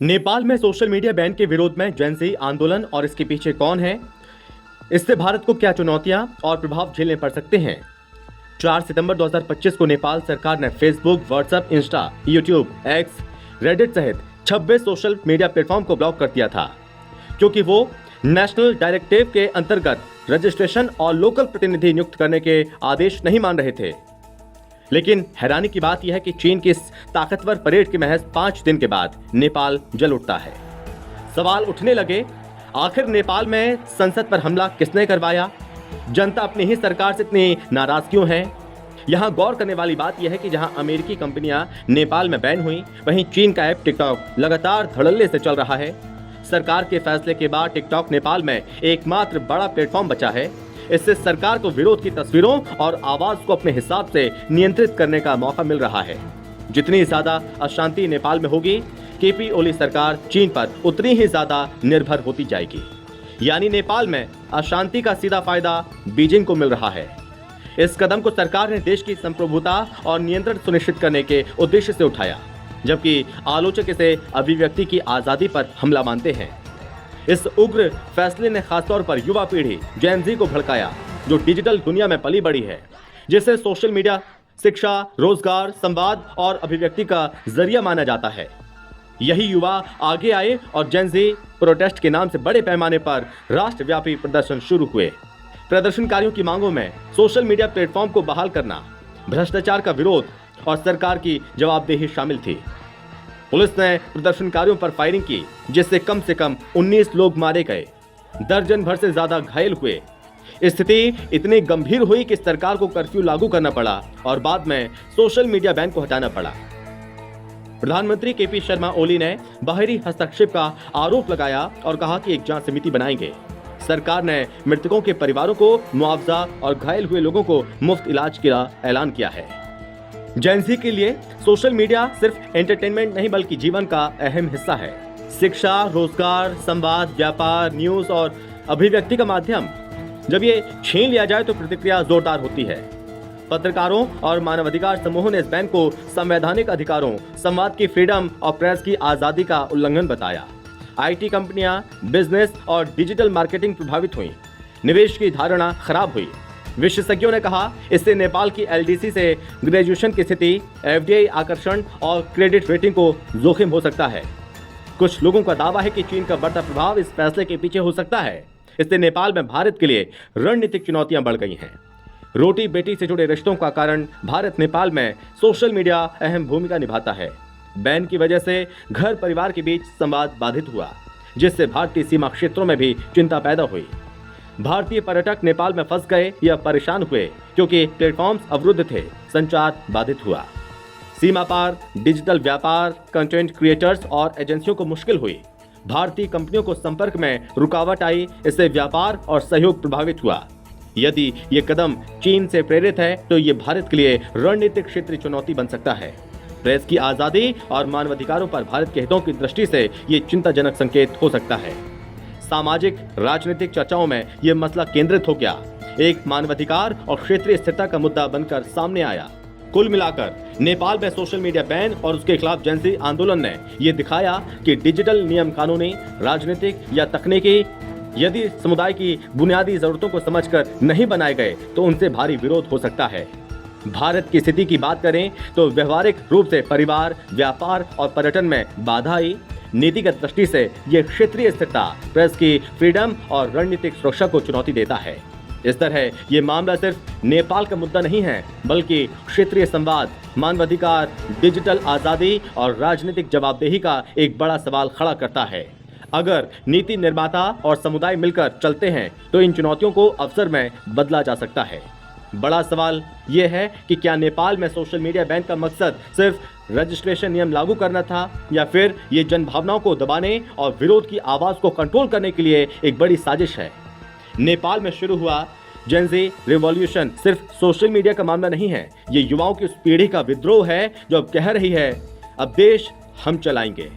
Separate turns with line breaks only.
नेपाल में social media ban के विरोध में जेन ज़ी आंदोलन और इसके पीछे कौन है, इससे भारत को क्या चुनौतियां और प्रभाव झेलने पड़ सकते हैं। 4 सितंबर 2025 को नेपाल सरकार ने Facebook, WhatsApp, Insta, YouTube, x, Reddit सहित 26 सोशल मीडिया प्लेटफॉर्म को ब्लॉक कर दिया था, क्योंकि वो नेशनल डायरेक्टिव के अंतर्गत रजिस्ट्रेशन और लोकल प्रतिनिधि नियुक्त करने के आदेश नहीं मान रहे थे। लेकिन हैरानी की बात यह है कि चीन की इस ताकतवर परेड के महज 5 दिन के बाद नेपाल जल उठता है। सवाल उठने लगे, आखिर नेपाल में संसद पर हमला किसने करवाया? जनता अपनी ही सरकार से इतनी नाराज क्यों है? यहाँ गौर करने वाली बात यह है कि जहां अमेरिकी कंपनियां नेपाल में बैन हुई, वहीं चीन का ऐप टिकटॉक लगातार धड़ल्ले से चल रहा है। सरकार के फैसले के बाद टिकटॉक नेपाल में एकमात्र बड़ा प्लेटफॉर्म बचा है। इससे सरकार को विरोध की तस्वीरों और आवाज को अपने हिसाब से नियंत्रित करने का मौका मिल रहा है। जितनी ज्यादा अशांति नेपाल में होगी, केपी ओली सरकार चीन पर उतनी ही ज्यादा निर्भर होती जाएगी। यानी नेपाल में अशांति का सीधा फायदा बीजिंग को मिल रहा है। इस कदम को सरकार ने देश की संप्रभुता और नियंत्रण सुनिश्चित करने के उद्देश्य से उठाया, जबकि आलोचक इसे अभिव्यक्ति की आजादी पर हमला मानते हैं। इस उग्र फैसले ने खासतौर पर युवा पीढ़ी जेन ज़ी को भड़काया, जो डिजिटल दुनिया में पली बड़ी है, जिसे सोशल मीडिया शिक्षा, रोजगार, संवाद और अभिव्यक्ति का जरिया माना जाता है। यही युवा आगे आए और जेन ज़ी प्रोटेस्ट के नाम से बड़े पैमाने पर राष्ट्रव्यापी प्रदर्शन शुरू हुए। प्रदर्शनकारियों की मांगों में सोशल मीडिया प्लेटफॉर्म को बहाल करना, भ्रष्टाचार का विरोध और सरकार की जवाबदेही शामिल थी। पुलिस ने प्रदर्शनकारियों पर फायरिंग की, जिससे कम से कम 19 लोग मारे गए, दर्जन भर से ज्यादा घायल हुए। स्थिति इतनी गंभीर हुई कि सरकार को कर्फ्यू लागू करना पड़ा और बाद में सोशल मीडिया बैन को हटाना पड़ा। प्रधानमंत्री केपी शर्मा ओली ने बाहरी हस्तक्षेप का आरोप लगाया और कहा कि एक जांच समिति बनाएंगे। सरकार ने मृतकों के परिवारों को मुआवजा और घायल हुए लोगों को मुफ्त इलाज का ऐलान किया है। जेन ज़ी के लिए सोशल मीडिया सिर्फ एंटरटेनमेंट नहीं बल्कि जीवन का अहम हिस्सा है। शिक्षा, रोजगार, संवाद, व्यापार, न्यूज और अभिव्यक्ति का माध्यम जब ये छीन लिया जाए तो प्रतिक्रिया जोरदार होती है। पत्रकारों और मानवाधिकार समूहों ने इस बैन को संवैधानिक अधिकारों, संवाद की फ्रीडम और प्रेस की आजादी का उल्लंघन बताया। IT कंपनियां, बिजनेस और डिजिटल मार्केटिंग प्रभावित हुई, निवेश की धारणा खराब हुई। विशेषज्ञों ने कहा, इससे नेपाल की LDC से ग्रेजुएशन की स्थिति, FDI आकर्षण और क्रेडिट रेटिंग को जोखिम हो सकता है। कुछ लोगों का दावा है कि चीन का बढ़ता प्रभाव इस फैसले के पीछे हो सकता है। इससे नेपाल में भारत के लिए रणनीतिक चुनौतियां बढ़ गई हैं। रोटी बेटी से जुड़े रिश्तों का कारण भारत नेपाल में सोशल मीडिया अहम भूमिका निभाता है। बैन की वजह से घर परिवार के बीच संवाद बाधित हुआ, जिससे भारतीय सीमा क्षेत्रों में भी चिंता पैदा हुई। भारतीय पर्यटक नेपाल में फंस गए या परेशान हुए क्योंकि प्लेटफॉर्म्स अवरुद्ध थे, संचार बाधित हुआ। सीमा पार डिजिटल व्यापार, कंटेंट क्रिएटर्स और एजेंसियों को मुश्किल हुई। भारतीय कंपनियों को संपर्क में रुकावट आई, इससे व्यापार और सहयोग प्रभावित हुआ। यदि ये कदम चीन से प्रेरित है तो ये भारत के लिए रणनीतिक क्षेत्रीय चुनौती बन सकता है। प्रेस की आजादी और मानवाधिकारों पर भारत के हितों की दृष्टि से ये चिंताजनक संकेत हो सकता है। सामाजिक राजनीतिक चर्चाओं में यह मसला केंद्रित हो गया, एक मानवाधिकार और क्षेत्रीय स्थिरता का मुद्दा बनकर सामने आया। कुल मिलाकर नेपाल में सोशल मीडिया बैन और उसके खिलाफ जेन ज़ी आंदोलन ने यह दिखाया कि डिजिटल नियम कानूनी, राजनीतिक या तकनीकी यदि समुदाय की बुनियादी जरूरतों को समझकर नहीं बनाए गए तो उनसे भारी विरोध हो सकता है। भारत की स्थिति की बात करें तो व्यवहारिक रूप से परिवार, व्यापार और पर्यटन में बाधा आई। नीतिगत दृष्टि से यह क्षेत्रीय स्थिरता, प्रेस की फ्रीडम और रणनीतिक सुरक्षा को चुनौती देता है। इस तरह यह मामला सिर्फ नेपाल का मुद्दा नहीं है, बल्कि क्षेत्रीय संवाद, मानवाधिकार, डिजिटल आजादी और राजनीतिक जवाबदेही का एक बड़ा सवाल खड़ा करता है। अगर नीति निर्माता और समुदाय मिलकर चलते हैं तो इन चुनौतियों को अवसर में बदला जा सकता है। बड़ा सवाल यह है कि क्या नेपाल में सोशल मीडिया बैन का मकसद सिर्फ रजिस्ट्रेशन नियम लागू करना था, या फिर ये जनभावनाओं को दबाने और विरोध की आवाज को कंट्रोल करने के लिए एक बड़ी साजिश है। नेपाल में शुरू हुआ जेन ज़ी रिवॉल्यूशन सिर्फ सोशल मीडिया का मामला नहीं है, ये युवाओं की उस पीढ़ी का विद्रोह है जो अब कह रही है, अब देश हम चलाएंगे।